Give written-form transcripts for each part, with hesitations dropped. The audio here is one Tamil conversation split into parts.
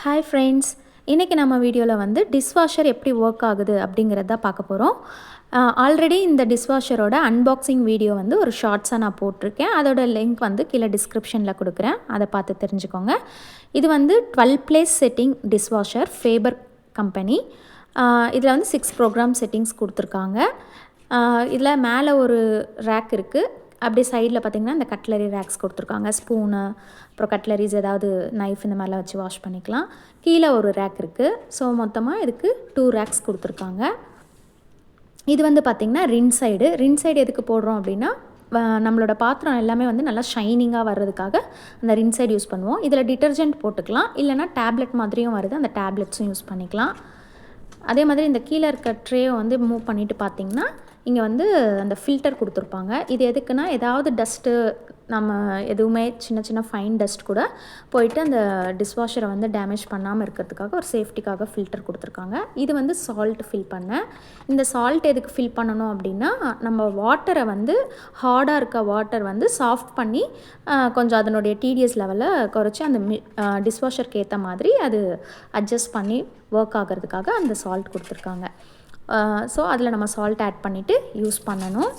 ஹாய் ஃப்ரெண்ட்ஸ், இன்றைக்கி நம்ம வீடியோவில் வந்து டிஷ்வாஷர் எப்படி ஒர்க் ஆகுது அப்படிங்கிறத பார்க்க போகிறோம். ஆல்ரெடி இந்த டிஷ்வாஷரோட அன்பாக்சிங் வீடியோ வந்து ஒரு ஷார்ட்ஸாக நான் போட்டிருக்கேன். அதோட லிங்க் வந்து கீழே டிஸ்கிரிப்ஷனில் கொடுக்குறேன், அதை பார்த்து தெரிஞ்சுக்கோங்க. இது வந்து 12 பிளேஸ் செட்டிங் டிஷ்வாஷர், ஃபேபர் கம்பெனி. இதில் வந்து 6 ப்ரோக்ராம் செட்டிங்ஸ் கொடுத்துருக்காங்க. இதில் மேலே ஒரு ரேக் இருக்குது. அப்படியே சைடில் பார்த்திங்கன்னா இந்த கட்லரி ரேக்ஸ் கொடுத்துருக்காங்க. ஸ்பூனு, அப்புறம் கட்லரிஸ், ஏதாவது நைஃப் இந்த மாதிரிலாம் வச்சு வாஷ் பண்ணிக்கலாம். கீழே ஒரு ரேக் இருக்குது. ஸோ மொத்தமாக இதுக்கு 2 ரேக்ஸ் கொடுத்துருக்காங்க. இது வந்து பார்த்திங்கன்னா ரின் சைடு எதுக்கு போடுறோம் அப்படின்னா, நம்மளோட பாத்திரம் எல்லாமே வந்து நல்லா ஷைனிங்காக வர்றதுக்காக அந்த ரின் சைடு யூஸ் பண்ணுவோம். இதில் டிட்டர்ஜென்ட் போட்டுக்கலாம், இல்லைனா டேப்லெட் மாதிரியும் வருது, அந்த டேப்லெட்ஸும் யூஸ் பண்ணிக்கலாம். அதே மாதிரி இந்த கீழே இருக்க ட்ரேயை வந்து மூவ் பண்ணிவிட்டு பார்த்திங்கன்னா இங்கே வந்து அந்த ஃபில்டர் கொடுத்துருப்பாங்க. இது எதுக்குன்னா, ஏதாவது டஸ்ட்டு, நம்ம எதுவுமே சின்ன சின்ன ஃபைன் டஸ்ட் கூட போயிட்டு அந்த டிஷ்வாஷரை வந்து டேமேஜ் பண்ணாமல் இருக்கிறதுக்காக ஒரு சேஃப்டிக்காக ஃபில்டர் கொடுத்துருக்காங்க. இது வந்து சால்ட் ஃபில் பண்ண. இந்த சால்ட் எதுக்கு ஃபில் பண்ணணும் அப்படின்னா, நம்ம வாட்டரை வந்து ஹார்டாக இருக்க வாட்டர் வந்து சாஃப்ட் பண்ணி கொஞ்சம் அதனுடைய டிடிஎஸ் லெவலில் குறைச்சி அந்த டிஷ்வாஷருக்கு ஏற்ற மாதிரி அது அட்ஜஸ்ட் பண்ணி ஒர்க் ஆகிறதுக்காக அந்த சால்ட் கொடுத்துருக்காங்க. ஸோ அதில் நம்ம சால்ட் ஆட் பண்ணிவிட்டு யூஸ் பண்ணணும்.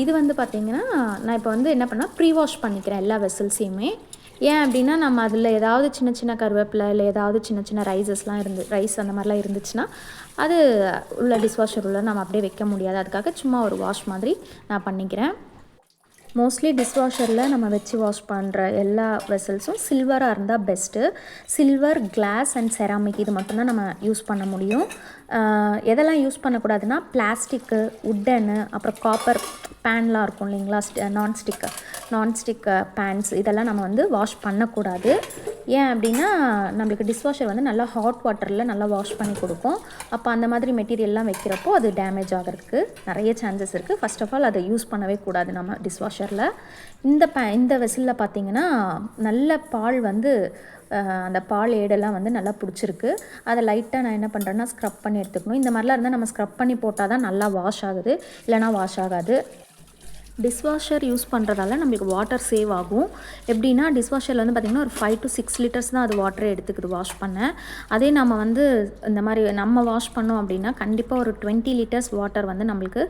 இது வந்து பார்த்திங்கன்னா, நான் இப்போ வந்து என்ன பண்ணால் ப்ரீ வாஷ் பண்ணிக்கிறேன் எல்லா வெசல்ஸையுமே. ஏன் அப்படின்னா, நம்ம அதில் ஏதாவது சின்ன சின்ன கருவேப்பிலை இல்லை ஏதாவது சின்ன சின்ன ரைஸ் அந்த மாதிரிலாம் இருந்துச்சுன்னா அது உள்ள டிஷ்வாஷர் உள்ள நம்ம அப்படியே வைக்க முடியாது. அதுக்காக சும்மா ஒரு வாஷ் மாதிரி நான் பண்ணிக்கிறேன். மோஸ்ட்லி டிஷ்வாஷரில் நம்ம வச்சு வாஷ் பண்ணுற எல்லா வெசல்ஸும் சில்வராக இருந்தால் best. Silver, glass and ceramic இது மட்டும்தான் நம்ம யூஸ் பண்ண முடியும். எதெல்லாம் யூஸ் பண்ணக்கூடாதுன்னா, பிளாஸ்டிக்கு, உட்டனு, அப்புறம் காப்பர் பேன்லாம் இருக்கும் இல்லைங்களா, நான்ஸ்டிக் பேன்ஸ், இதெல்லாம் நம்ம வந்து வாஷ் பண்ணக்கூடாது. ஏன் அப்படின்னா, நம்மளுக்கு டிஷ்வாஷர் வந்து நல்லா ஹாட் வாட்டரில் நல்லா வாஷ் பண்ணி கொடுக்கும். அப்போ அந்த மாதிரி மெட்டீரியல்லாம் வைக்கிறப்போ அது டேமேஜ் ஆகிறதுக்கு நிறைய சான்சஸ் இருக்குது. ஃபர்ஸ்ட் ஆஃப் ஆல் அதை யூஸ் பண்ணவே கூடாது நம்ம டிஷ்வாஷரில். இந்த வெசலில் பார்த்திங்கன்னா நல்ல பால் வந்து அந்த பால் ஏடெல்லாம் வந்து நல்லா பிடிச்சிருக்கு. அதை லைட்டாக நான் என்ன பண்ணுறேன்னா ஸ்க்ரப் பண்ணி எடுத்துக்கணும். இந்த மாதிரிலாம் இருந்தால் நம்ம ஸ்க்ரப் பண்ணி போட்டால் தான் நல்லா வாஷ் ஆகுது, இல்லைனா வாஷ் ஆகாது. டிஷ்வாஷர் யூஸ் பண்ணுறதால நம்மளுக்கு வாட்டர் சேவ் ஆகும். எப்படின்னா, டிஷ்வாஷரில் வந்து பார்த்திங்கன்னா ஒரு 5 to 6 லிட்டர்ஸ் தான் அது வாட்டரை எடுத்துக்குது வாஷ் பண்ண. அதே நம்ம வந்து இந்த மாதிரி நம்ம வாஷ் பண்ணோம் அப்படின்னா கண்டிப்பாக ஒரு 20 லிட்டர்ஸ் வாட்டர் வந்து நம்மளுக்கு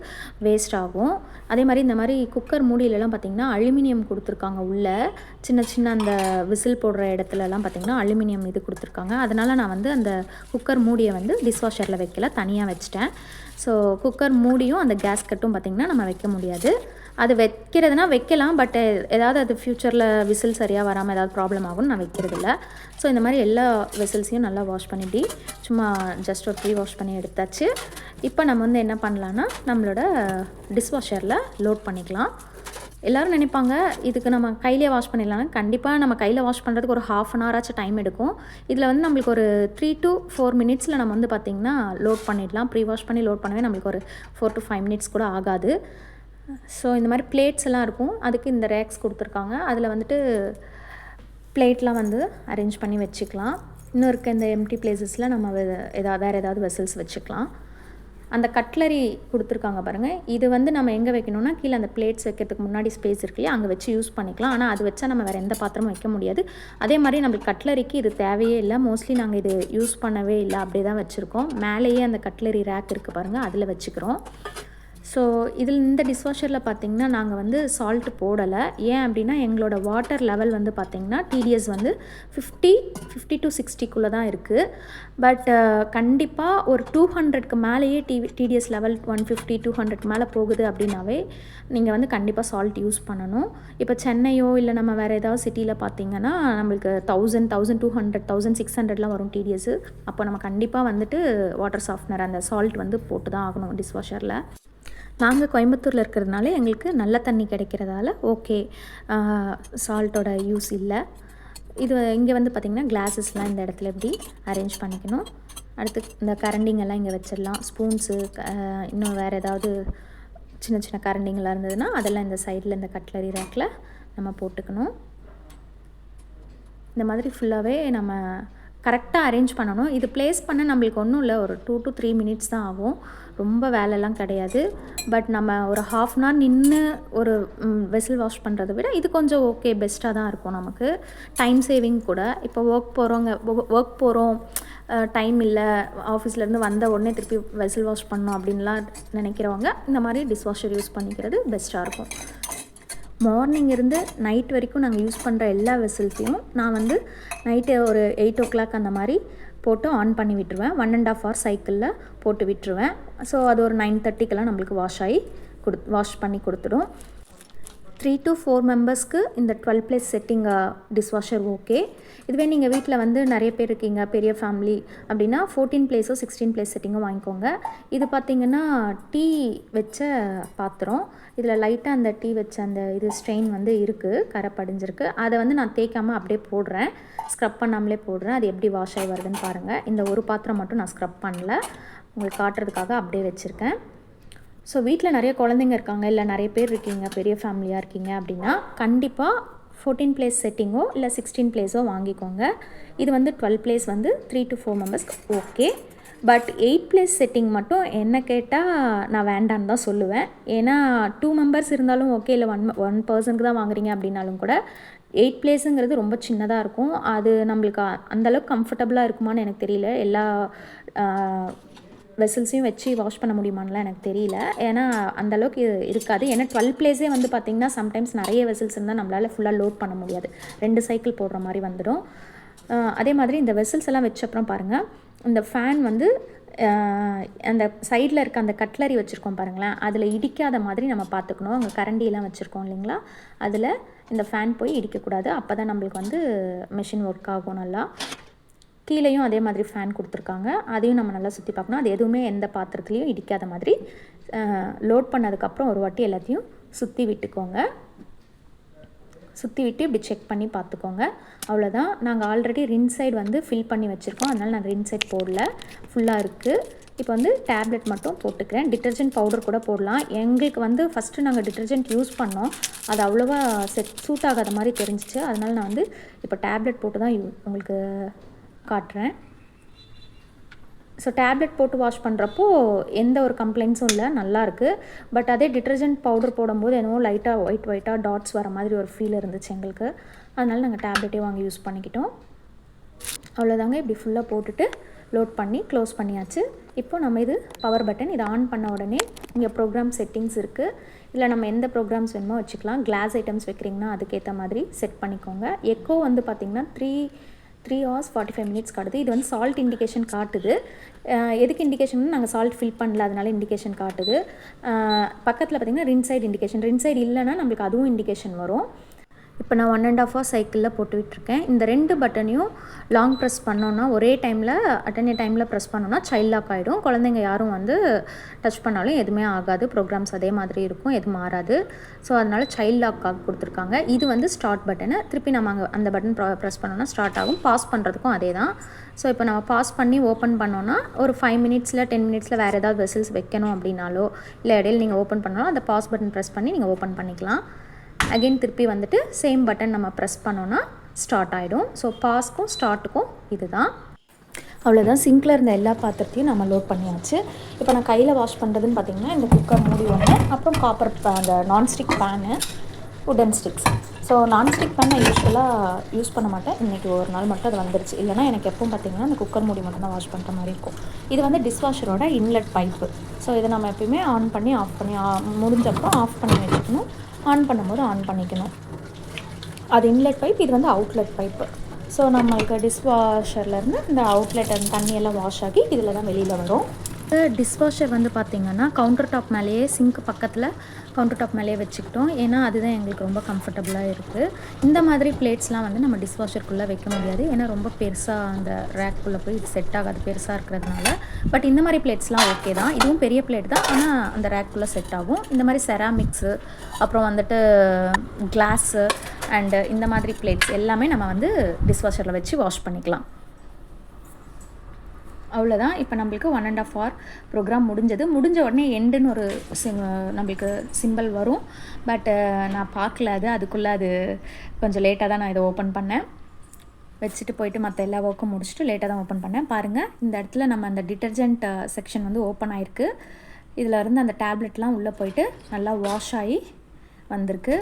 வேஸ்ட் ஆகும். அதே மாதிரி இந்த மாதிரி குக்கர் மூடியிலலாம் பார்த்திங்கன்னா அலுமினியம் கொடுத்துருக்காங்க. உள்ள சின்ன சின்ன அந்த விசில் போடுற இடத்துலலாம் பார்த்திங்கன்னா அலுமினியம் இது கொடுத்துருக்காங்க. அதனால் நான் வந்து அந்த குக்கர் மூடியை வந்து டிஷ்வாஷரில் வைக்கல, தனியாக வச்சிட்டேன். ஸோ குக்கர் மூடியும் அந்த கேஸ்கட்டும் பார்த்திங்கன்னா நம்ம வைக்க முடியாது. அது வைக்கிறதுனா வைக்கலாம், பட் ஏதாவது அது ஃப்யூச்சரில் விசில் சரியாக வராமல் ஏதாவது ப்ராப்ளம் ஆகும்னு நான் வைக்கிறதில்ல. ஸோ இந்த மாதிரி எல்லா வெசல்ஸையும் நல்லா வாஷ் பண்ணிட்டு சும்மா ஜஸ்ட் ஒரு ப்ரீ வாஷ் பண்ணி எடுத்தாச்சு. இப்போ நம்ம வந்து என்ன பண்ணலான்னா, நம்மளோட டிஷ்வாஷரில் லோட் பண்ணிக்கலாம். எல்லோரும் நினைப்பாங்க இதுக்கு நம்ம கையிலே வாஷ் பண்ணிடலாம். கண்டிப்பாக நம்ம கையில் வாஷ் பண்ணுறதுக்கு ஒரு 1/2 hour ஆச்சு டைம் எடுக்கும். இதில் வந்து நம்மளுக்கு ஒரு 3 to 4 minutes நம்ம வந்து பார்த்திங்கன்னா லோட் பண்ணிடலாம். ப்ரீ வாஷ் பண்ணி லோட் பண்ணவே நம்மளுக்கு ஒரு 4 to 5 minutes கூட ஆகாது. ஸோ இந்த மாதிரி பிளேட்ஸ் எல்லாம் இருக்கும், அதுக்கு இந்த ரேக்ஸ் கொடுத்துருக்காங்க. அதில் வந்துட்டு பிளேட்லாம் வந்து அரேஞ்ச் பண்ணி வச்சுக்கலாம். இன்னும் இருக்க இந்த எம்டி பிளேசஸில் நம்ம வேறு ஏதாவது வெசல்ஸ் வச்சுக்கலாம். அந்த கட்லரி கொடுத்துருக்காங்க பாருங்கள், இது வந்து நம்ம எங்கே வைக்கணும்னா கீழே அந்த பிளேட்ஸ் வைக்கிறதுக்கு முன்னாடி ஸ்பேஸ் இருக்கு இல்லையா, அங்கே வச்சு யூஸ் பண்ணிக்கலாம். ஆனால் அது வச்சா நம்ம வேறு எந்த பாத்திரமும் வைக்க முடியாது. அதே மாதிரி நம்மளுக்கு கட்லரிக்கு இது தேவையே இல்லை. மோஸ்ட்லி நாங்கள் இது யூஸ் பண்ணவே இல்லை, அப்படியே தான் வச்சுருக்கோம். மேலேயே அந்த கட்லரி ரேக் இருக்குது பாருங்கள், அதில் வச்சுக்கிறோம். ஸோ இந்த டிஷ்வாஷரில் பார்த்திங்கன்னா நாங்கள் வந்து சால்ட்டு போடலை. ஏன் அப்படின்னா, எங்களோட வாட்டர் லெவல் வந்து பார்த்திங்கன்னா டிடிஎஸ் வந்து 50 to 60 தான் இருக்குது. பட் கண்டிப்பாக ஒரு 200க்கு மேலேயே டிடிஎஸ் லெவல் 150-200 மேலே போகுது அப்படின்னாவே நீங்கள் வந்து கண்டிப்பாக சால்ட் யூஸ் பண்ணணும். இப்போ சென்னையோ இல்லை நம்ம வேறு ஏதாவது சிட்டியில் பார்த்திங்கன்னா நம்மளுக்கு 1000, 1200, 1600லாம் வரும் டிடிஎஸ். அப்போ நம்ம கண்டிப்பாக வந்துட்டு வாட்டர் சாஃப்ட்னர் அந்த சால்ட் வந்து போட்டு தான் ஆகணும் டிஷ்வாஷரில். நாங்கள் கோயம்புத்தூரில் இருக்கிறதுனால எங்களுக்கு நல்ல தண்ணி கிடைக்கிறதால ஓகே, சால்ட்டோட யூஸ் இல்லை. இது இங்கே வந்து பார்த்திங்கன்னா கிளாஸஸ்லாம் இந்த இடத்துல எப்படி அரேஞ்ச் பண்ணிக்கணும். அடுத்து இந்த கரண்டிங்கெல்லாம் இங்கே வச்சிடலாம். ஸ்பூன்ஸு, இன்னும் வேறு ஏதாவது சின்ன சின்ன கரண்டிங்கெல்லாம் இருந்ததுன்னா அதெல்லாம் இந்த சைடில் இந்த கட்லரி ரேக்கில் நம்ம போட்டுக்கணும். இந்த மாதிரி ஃபுல்லாகவே நம்ம கரெக்டாக அரேஞ்ச் பண்ணணும். இது ப்ளேஸ் பண்ண நம்மளுக்கு ஒன்றும் இல்லை, ஒரு 2 to 3 மினிட்ஸ் தான் ஆகும். ரொம்ப வேலைலாம் கிடையாது. பட் நம்ம ஒரு 1/2 அன் ஹவர் நின்று ஒரு வெசல் வாஷ் பண்ணுறதை விட இது கொஞ்சம் ஓகே, பெஸ்ட்டாக தான் இருக்கும். நமக்கு டைம் சேவிங் கூட. இப்போ ஒர்க் போகிறோம், டைம் இல்லை, ஆஃபீஸ்லேருந்து வந்த உடனே திருப்பி வெசல் வாஷ் பண்ணணும் அப்படின்லாம் நினைக்கிறவங்க இந்த மாதிரி டிஷ்வாஷர் யூஸ் பண்ணிக்கிறது பெஸ்ட்டாக இருக்கும். மார்னிங் இருந்து நைட் வரைக்கும் நாங்கள் யூஸ் பண்ணுற எல்லா வெசல்ஸையும் நான் வந்து நைட்டு ஒரு 8 o'clock அந்த மாதிரி போட்டு ஆன் பண்ணி விட்டுருவேன். 1.5 hour சைக்கிளில் போட்டு விட்டுருவேன். ஸோ அது ஒரு 9:30க்கெல்லாம் நம்மளுக்கு வாஷ் பண்ணி கொடுத்துடும். 3 to 4 மெம்பர்ஸ்க்கு இந்த 12 place செட்டிங் டிஷ்வாஷர் ஓகே. இதுவே நீங்கள் வீட்டில் வந்து நிறைய பேர் இருக்கீங்க, பெரிய ஃபேமிலி அப்படின்னா 14 place 16 place செட்டிங்கும் வாங்கிக்கோங்க. இது பார்த்திங்கன்னா டீ வச்ச பாத்திரம். இதில் லைட்டாக அந்த டீ வச்ச அந்த இது ஸ்ட்ரெயின் வந்து இருக்குது, கரை படிஞ்சிருக்கு. அதை வந்து நான் தேய்க்காமல் அப்படியே போடுறேன், ஸ்க்ரப் பண்ணாமலே போடுறேன். அது எப்படி வாஷ் ஆகி வருதுன்னு பாருங்கள். இந்த ஒரு பாத்திரம் மட்டும் நான் ஸ்க்ரப் பண்ணல, உங்களுக்கு காட்டுறதுக்காக அப்படியே வச்சுருக்கேன். ஸோ வீட்டில் நிறைய குழந்தைங்க இருக்காங்க, இல்லை நிறைய பேர் இருக்கீங்க, பெரிய ஃபேமிலியாக இருக்கீங்க அப்படின்னா கண்டிப்பாக 14 place செட்டிங்கோ இல்லை 16 placeஓ வாங்கிக்கோங்க. இது வந்து 12 place வந்து 3 to 4 மெம்பர்ஸ்க்கு ஓகே. பட் 8 place செட்டிங் மட்டும் என்ன கேட்டால் நான் வேண்டான்னு தான் சொல்லுவேன். ஏன்னா 2 members இருந்தாலும் ஓகே, இல்லை ஒன் பர்சனுக்கு தான் வாங்குறீங்க அப்படின்னாலும் கூட 8 placeங்கிறது ரொம்ப சின்னதாக இருக்கும். அது நம்மளுக்கு அந்தளவுக்கு கம்ஃபர்டபுளாக இருக்குமான்னு எனக்கு தெரியல. எல்லா வெசல்ஸையும் வச்சு வாஷ் பண்ண முடியுமான்லாம் எனக்கு தெரியல. ஏன்னா அந்தளவுக்கு இருக்காது. ஏன்னா 12 place வந்து பார்த்திங்கன்னா சம்டைம்ஸ் நிறைய வெசல்ஸ் இருந்தால் நம்மளால் ஃபுல்லாக லோட் பண்ண முடியாது, 2 cycle போடுற மாதிரி வந்துடும். அதே மாதிரி இந்த வெசல்ஸ் எல்லாம் வச்சப்புறம் பாருங்கள், இந்த ஃபேன் வந்து அந்த சைடில் இருக்க அந்த கட்லரி வச்சுருக்கோம் பாருங்களேன், அதில் இடிக்காத மாதிரி நம்ம பார்த்துக்கணும். அங்கே கரண்டியெல்லாம் வச்சுருக்கோம் இல்லைங்களா, அதில் இந்த ஃபேன் போய் இடிக்கக்கூடாது. அப்போ தான் நம்மளுக்கு வந்து மெஷின் ஒர்க் ஆகும் நல்லா. கீழேயும் அதே மாதிரி ஃபேன் கொடுத்துருக்காங்க, அதையும் நம்ம நல்லா சுற்றி பார்க்கணும். அது எதுவுமே எந்த பாத்திரத்துலேயும் இடிக்காத மாதிரி லோட் பண்ணதுக்கப்புறம் ஒரு வாட்டி எல்லாத்தையும் சுற்றி விட்டுக்கோங்க. சுற்றி விட்டு இப்படி செக் பண்ணி பார்த்துக்கோங்க. அவ்வளோதான். நாங்கள் ஆல்ரெடி ரின் சைடு வந்து ஃபில் பண்ணி வச்சுருக்கோம், அதனால் நான் ரின் சைட் போடல, ஃபுல்லாக இருக்குது. இப்போ வந்து டேப்லெட் மட்டும் போட்டுக்கிறேன். டிட்டர்ஜென்ட் பவுடர் கூட போடலாம். எங்களுக்கு வந்து ஃபஸ்ட்டு நாங்கள் டிட்டர்ஜென்ட் யூஸ் பண்ணோம், அது அவ்வளோவா சூட் ஆகாத மாதிரி தெரிஞ்சிச்சு. அதனால் நான் வந்து இப்போ டேப்லெட் போட்டு தான் உங்களுக்கு காட்டுறேன். ஸோ டேப்லெட் போட்டு வாஷ் பண்ணுறப்போ எந்த ஒரு கம்ப்ளைண்ட்ஸும் இல்லை, நல்லாயிருக்கு. பட் அதே டிட்டர்ஜென்ட் பவுடர் போடும்போது என்னவோ லைட்டாக ஒயிட்டாக டாட்ஸ் வர மாதிரி ஒரு ஃபீல் இருந்துச்சு எங்களுக்கு. அதனால் நாங்கள் டேப்லெட்டே வாங்கி யூஸ் பண்ணிக்கிட்டோம். அவ்வளோதாங்க. இப்படி ஃபுல்லாக போட்டுட்டு லோட் பண்ணி க்ளோஸ் பண்ணியாச்சு. இப்போ நம்ம இது பவர் பட்டன், இதை ஆன் பண்ண உடனே இங்கே ப்ரோக்ராம் செட்டிங்ஸ் இருக்குது. இதில் நம்ம எந்த ப்ரோக்ராம்ஸ் வேணுமோ வச்சுக்கலாம். கிளாஸ் ஐட்டம்ஸ் வைக்கிறீங்கன்னா அதுக்கேற்ற மாதிரி செட் பண்ணிக்கோங்க. எக்கோ வந்து பார்த்திங்கன்னா 3 hours 45 minutes காட்டுது. இது வந்து சால்ட் இண்டிகேஷன் காட்டுது. எதுக்கு இண்டிகேஷன், நாங்கள் சால்ட் ஃபில் பண்ணல, அதனால இண்டிகேஷன் காட்டுது. பக்கத்தில் பார்த்திங்கன்னா ரின் சைடு இண்டிகேஷன், ரின் சைடு இல்லைன்னா நம்மளுக்கு அதுவும் இண்டிகேஷன் வரும். இப்போ நான் 1.5 hour சைக்கிளில் போட்டு விட்டுருக்கேன். இந்த 2 பட்டனையும் லாங் ப்ரெஸ் பண்ணோன்னா, ஒரே டைமில் அட்டனே டைமில் ப்ரெஸ் பண்ணோன்னா சைல்ட் லாக் ஆகிடும். குழந்தைங்க யாரும் வந்து டச் பண்ணாலும் எதுவுமே ஆகாது, ப்ரோக்ராம்ஸ் அதே மாதிரி இருக்கும், எதுவும் மாறாது. ஸோ அதனால் சைல்ட் லாக்காக கொடுத்துருக்காங்க. இது வந்து ஸ்டார்ட் பட்டனு, திருப்பி நம்ம அங்கே அந்த பட்டன் ப்ரெஸ் பண்ணோன்னா ஸ்டார்ட் ஆகும். பாஸ் பண்ணுறதுக்கும் அதே தான். ஸோ இப்போ நம்ம பாஸ் பண்ணி ஓப்பன் பண்ணோன்னா ஒரு 5 minutes 10 minutes வேறு ஏதாவது வெசல்ஸ் வைக்கணும் அப்படின்னாலோ, இல்லை இடையில நீங்கள் ஓப்பன் பண்ணாலும் அந்த பாஸ் பட்டன் ப்ரெஸ் பண்ணி நீங்கள் ஓப்பன் பண்ணிக்கலாம். அகெயின் திருப்பி வந்துட்டு சேம் பட்டன் நம்ம ப்ரெஸ் பண்ணோன்னா ஸ்டார்ட் ஆகிடும். ஸோ பாஸ்க்கும் ஸ்டார்ட்டுக்கும் இது தான். அவ்வளோதான். சிங்கில் இருந்த எல்லா பாத்திரத்தையும் நம்ம லோட் பண்ணியாச்சு. இப்போ நான் கையில் வாஷ் பண்ணுறதுன்னு பார்த்திங்கன்னா இந்த குக்கர் மூடி ஒன்று, அப்புறம் காப்பர் அந்த நான்ஸ்டிக் பேனு, உடன் ஸ்டிக்ஸ். ஸோ நான்ஸ்டிக் பேன் நான் யூஸ்வலாக யூஸ் பண்ண மாட்டேன், இன்றைக்கி ஒரு நாள் மட்டும் அது வந்துருச்சு. இல்லைனா எனக்கு எப்பவும் பார்த்திங்கன்னா அந்த குக்கர் மூடி மட்டும் தான் வாஷ் பண்ணுற மாதிரி இருக்கும். இது வந்து டிஷ்வாஷரோட இன்லெட் பைப்பு. ஸோ இதை நம்ம எப்பயுமே ஆன் பண்ணி ஆஃப் பண்ணி முடிஞ்சப்போ ஆஃப் பண்ணி வச்சுக்கணும், ஆன் பண்ணும்போது ஆன் பண்ணிக்கணும். அது இன்லெட் பைப், இது வந்து அவுட்லெட் பைப்பு. ஸோ நம்மளுக்கு டிஷ்வாஷர்லேருந்து இந்த அவுட்லெட் அந்த தண்ணியெல்லாம் வாஷ் ஆகி இதில் தான் வெளியில் வரும். டிஷ்வாஷர் வந்து பார்த்திங்கன்னா கவுண்டர் டாப் மேலேயே, சிங்க் பக்கத்தில் கவுண்டர் டாப் மேலேயே வச்சுக்கிட்டோம். ஏன்னா அதுதான் எங்களுக்கு ரொம்ப கம்ஃபர்டபுளாக இருக்குது. இந்த மாதிரி பிளேட்ஸ்லாம் வந்து நம்ம டிஷ்வாஷருக்குள்ளே வைக்க முடியாது, ஏன்னா ரொம்ப பெருசாக அந்த ரேக்குள்ளே போய் இது செட் ஆகாது, பெருசாக இருக்கிறதுனால. பட் இந்த மாதிரி பிளேட்ஸ்லாம் ஓகே தான். இதுவும் பெரிய பிளேட் தான், ஆனால் அந்த ரேக்குள்ளே செட் ஆகும். இந்த மாதிரி செராமிக்ஸு, அப்புறம் வந்துட்டு கிளாஸு அண்டு இந்த மாதிரி பிளேட்ஸ் எல்லாமே நம்ம வந்து டிஷ்வாஷரில் வச்சு வாஷ் பண்ணிக்கலாம். அவ்வளோதான். இப்போ நம்மளுக்கு 1.5 hour ப்ரோக்ராம் முடிஞ்ச உடனே எண்டுன்னு ஒரு நம்மளுக்கு சிம்பிள் வரும். பட் நான் பார்க்கல, அதுக்குள்ளே அது கொஞ்சம் லேட்டாக தான் நான் இதை ஓப்பன் பண்ணேன். வச்சுட்டு போயிட்டு மற்ற எல்லா ஒர்க்கும் முடிச்சுட்டு லேட்டாக தான் ஓப்பன் பண்ணேன். பாருங்கள், இந்த இடத்துல நம்ம அந்த டிட்டர்ஜென்ட் செக்ஷன் வந்து ஓப்பன் ஆகிருக்கு. இதில் இருந்து அந்த டேப்லெட்லாம் உள்ளே போயிட்டு நல்லா வாஷ் ஆகி வந்திருக்கு.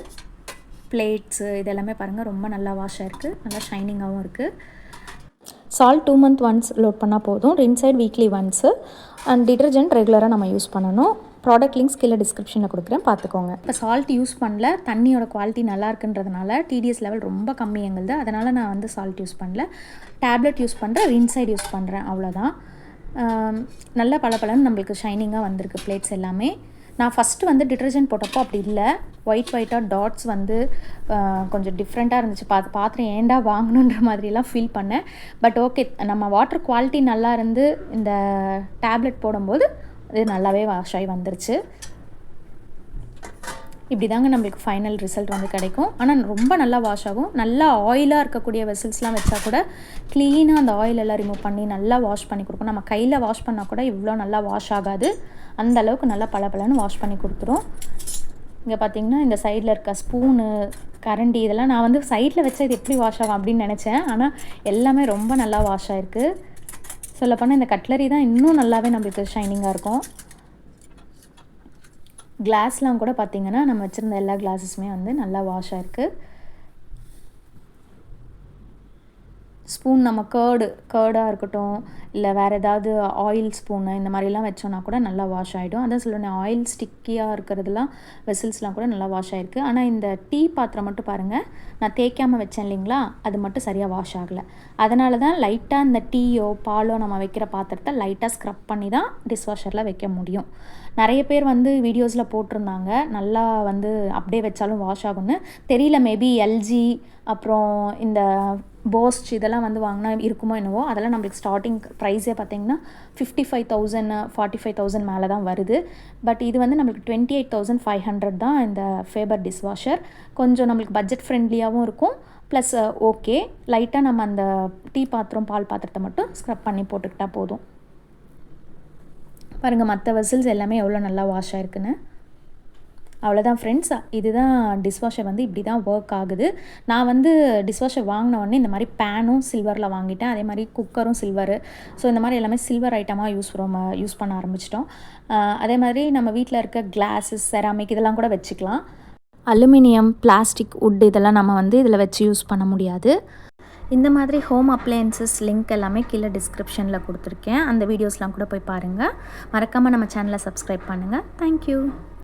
பிளேட்ஸு இதெல்லாமே பாருங்கள் ரொம்ப நல்லா வாஷ் ஆகிருக்கு, நல்லா ஷைனிங்காகவும் இருக்குது. சால்ட் 2 month ஒன்ஸ் லோட் பண்ணால் போதும். ரின்சைட் வீக்லி ஒன்ஸு. அண்ட் டிட்டர்ஜென்ட் ரெகுலராக நம்ம யூஸ் பண்ணணும். ப்ராடக்ட் லிங்க்ஸ் கீழே டிஸ்கிரிப்ஷனில் கொடுக்குறேன், பார்த்துக்கோங்க. இப்போ சால்ட் யூஸ் பண்ணல, தண்ணியோட குவாலிட்டி நல்லா இருக்குன்றதுனால டிடிஎஸ் லெவல் ரொம்ப கம்மி எங்களுது, அதனால் நான் வந்து சால்ட் யூஸ் பண்ணல. டேப்லெட் யூஸ் பண்ணுறேன், ரின்சைட் யூஸ் பண்ணுறேன், அவ்வளோதான். நல்ல பளபளன்னு நம்மளுக்கு ஷைனிங்காக வந்திருக்கு பிளேட்ஸ் எல்லாமே. நான் ஃபஸ்ட்டு வந்து டிட்டர்ஜென்ட் போட்டப்போ அப்படி இல்லை, ஒயிட்டாக டாட்ஸ் வந்து கொஞ்சம் டிஃப்ரெண்ட்டாக இருந்துச்சு. பாத்திரம் ஏண்டா வாங்கணுன்ற மாதிரிலாம் ஃபீல் பண்ணேன். பட் ஓகே, நம்ம வாட்டர் குவாலிட்டி நல்லா இருந்து இந்த டேப்லெட் போடும்போது இது நல்லாவே வாஷ் ஆகி வந்துருச்சு. இப்படி தாங்க நம்மளுக்கு ஃபைனல் ரிசல்ட் வந்து கிடைக்கும். ஆனால் ரொம்ப நல்லா வாஷ் ஆகும். நல்லா ஆயிலாக இருக்கக்கூடிய வெசல்ஸ்லாம் வச்சா கூட க்ளீனாக அந்த ஆயில் எல்லாம் ரிமூவ் பண்ணி நல்லா வாஷ் பண்ணி கொடுக்கும். நம்ம கையில் வாஷ் பண்ணால் கூட இவ்வளோ நல்லா வாஷ் ஆகாது, அந்த அளவுக்கு நல்லா பளபளன்னு வாஷ் பண்ணி கொடுத்துரும். இங்கே பார்த்திங்கன்னா இந்த சைடில் இருக்க ஸ்பூனு, கரண்டி இதெல்லாம் நான் வந்து சைடில் வச்சா இது எப்படி வாஷ் ஆகும் அப்படின்னு நினச்சேன். ஆனால் எல்லாமே ரொம்ப நல்லா வாஷ் ஆகிருக்கு. சொல்லப்போனால் இந்த கட்லரி தான் இன்னும் நல்லாவே நம்மளுக்கு ஷைனிங்காக இருக்கும். கிளாஸ்லாம் கூட பார்த்திங்கன்னா நம்ம வச்சுருந்த எல்லா கிளாஸஸுமே வந்து நல்லா வாஷ் ஆகிருக்கு. ஸ்பூன் நம்ம கேர்டாக இருக்கட்டும், இல்லை வேறு ஏதாவது ஆயில் ஸ்பூனு இந்த மாதிரிலாம் வச்சோன்னா கூட நல்லா வாஷ் ஆகிடும். அதான் சொல்லுவேன், ஆயில் ஸ்டிக்கியாக இருக்கிறதுலாம் வெசல்ஸ்லாம் கூட நல்லா வாஷ் ஆகிருக்கு. ஆனால் இந்த டீ பாத்திரம் மட்டும் பாருங்கள், நான் தேய்க்காமல் வச்சேன் இல்லைங்களா, அது மட்டும் சரியாக வாஷ் ஆகலை. அதனால தான் லைட்டாக இந்த டீயோ பாலோ நம்ம வைக்கிற பாத்திரத்தை லைட்டாக ஸ்க்ரப் பண்ணி தான் டிஷ்வாஷரில் வைக்க முடியும். நிறைய பேர் வந்து வீடியோஸில் போட்டிருந்தாங்க, நல்லா வந்து அப்படியே வச்சாலும் வாஷ் ஆகும்னு. தெரியல, மேபி எல்ஜி அப்புறம் இந்த போஸ்ட் இதெல்லாம் வந்து வாங்கினா இருக்குமோ என்னவோ. அதெல்லாம் நம்மளுக்கு ஸ்டார்டிங் ப்ரைஸே பார்த்திங்கன்னா 55,000 45,000 மேலே தான் வருது. பட் இது வந்து நம்மளுக்கு 28,500 தான் இந்த ஃபேபர் டிஷ்வாஷர். கொஞ்சம் நம்மளுக்கு பட்ஜெட் ஃப்ரெண்ட்லியாகவும் இருக்கும். ப்ளஸ் ஓகே, லைட்டாக நம்ம அந்த டீ பாத்திரம் பால் பாத்திரத்தை மட்டும் ஸ்க்ரப் பண்ணி போட்டுக்கிட்டால் போதும். பாருங்கள், மற்ற வெசல்ஸ் எல்லாமே எவ்வளோ நல்லா வாஷ் ஆகிருக்குன்னு. அவ்வளோதான் ஃப்ரெண்ட்ஸ், இதுதான் டிஷ்வாஷர் வந்து இப்படி தான் ஒர்க் ஆகுது. நான் வந்து டிஷ்வாஷர் வாங்கின உடனே இந்த மாதிரி பேனும் சில்வரில் வாங்கிட்டேன், அதே மாதிரி குக்கரும் சில்வரு. ஸோ இந்த மாதிரி எல்லாமே சில்வர் ஐட்டமாக யூஸ் பண்ண ஆரம்பிச்சிட்டோம். அதே மாதிரி நம்ம வீட்டில் இருக்க கிளாஸஸ், செராமிக் இதெல்லாம் கூட வச்சுக்கலாம். அலுமினியம், பிளாஸ்டிக், வுட் இதெல்லாம் நம்ம வந்து இதில் வச்சு யூஸ் பண்ண முடியாது. இந்த மாதிரி ஹோம் அப்ளையன்சஸ் லிங்க் எல்லாமே கீழே டிஸ்கிரிப்ஷனில் கொடுத்துருக்கேன். அந்த வீடியோஸ்லாம் கூட போய் பாருங்கள். மறக்காமல் நம்ம சேனலை சப்ஸ்கிரைப் பண்ணுங்கள். தேங்க்யூ.